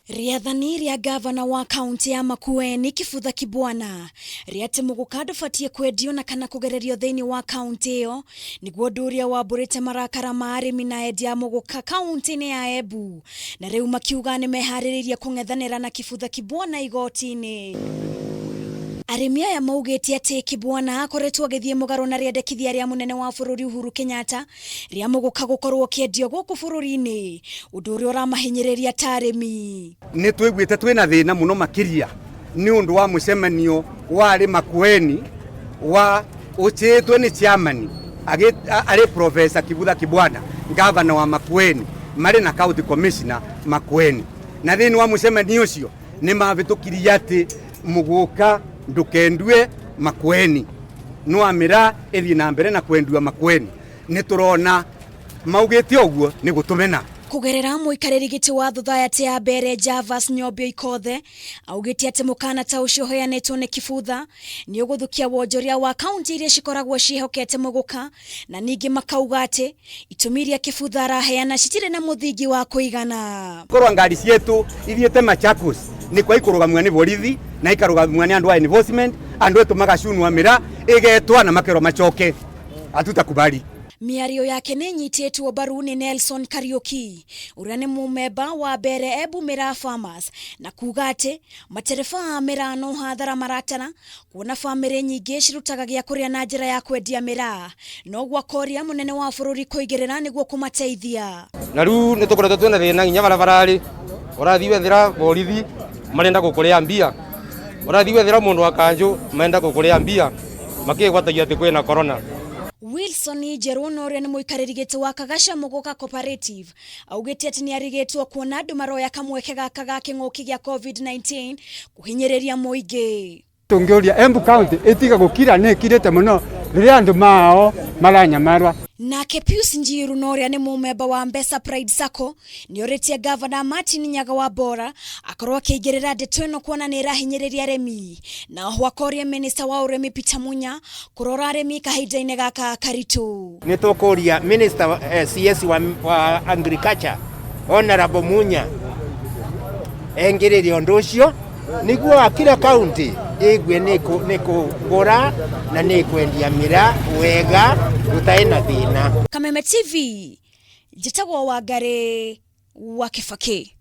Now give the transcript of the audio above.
Riathani ria ngavana wa kaunti ya Makueni Kibutha Kibwana riate Muguka ndubatie kwendio na kana kugiririo thiini wa kaunti iyo niguo nduria wamburite marakara ma arimi na endia Muguka kaunti-ini ya Embu na riu makiuga ni mehaririria kung'ethanira na Kibutha Kibwana igoti-ini. Arimi aya maugite ati Kibwana akoretwo agithie mugaro na riendekithia ria munene wa bururi Uhuru Kenyatta ria Muguka gukorwo kiendio guku bururi-ini undu uria uramahinyiriria ta arimi. Ni twiguite twina thina muno makiria ni undu wa mucemanio wa ari Makueni wa uchitwe ni chairman ari Professor Kibutha Kibwana ngavana wa Makueni mari na county commissioner Makueni na thini wa mucemanio ucio ni mavitukiria ati Muguka ndukendwe Makueni no amira ethi na mbere na kwendwa Makueni ni turona maugite oguo ni gutumena kugerera muikariri giti wa thutha ati ya mbere Javas Nyobio Ikothe augite ati mukana ta ucio hoyanetwo ni Kibutha ni uguthukia Wonjoria wa kaunti iria cikoragwo cihokete Muguka na ningi makauga ati itumiria Kibutha araheana citire na muthingi wa kuigana korwa ngari cietu ithiete Machakos ni kwa ikurugamwa ni borithi na ikarugamwa ni andu a enforcement andu etu magacunwa mira igetwa na makero machoke atutakubali. Miario yake ni nyititwo mbaru ni Nelson Kariuki uria ni mumemba wa mbere Embu Mira Farmers na kuga ati matereba a mira no hathara maratana kuona family nyingi cirutaga gia kuria na njira ya kwendia mira no gwakoria munene wa bururi kuigirira niguo kumateithia. Na riu ni tukoretwo twina thina nginya barabarari urathi wethira borithi marenda gukuria mbia urathi wethira mundu wa kanju marenda gukuria mbia makigwatagia ati kwina corona. Wilson Jerono uria ni muikariri giti wa Kagasha Muguka Cooperative augite ati ni arigetwo kuona andu maroya kamweke gaka ga king'uki gia COVID-19 kuhinyiriria muingi. Tungioria Embu County itiga gukira ni kirete muno riria andu mao maranyamarwa. Nake Pius Njiru noria ni mumemba wa Mbesa Pride Sacco ni oritie Governor Martin Nyaga wa Bora akorwo akigirira ndeto ino kuona ni irahinyiriria arimi na hwakoria minister wa urimi Peter Munya kurora arimi kahinda-ini gaka karitu. Ni tukuria minister CS wa agriculture Honorable Munya engiriria undu ucio niguo akira county igwe ni kugura na ni kwendia mira wega gutaina thina. Kameme TV jitagwo Wangari wa Kibaki.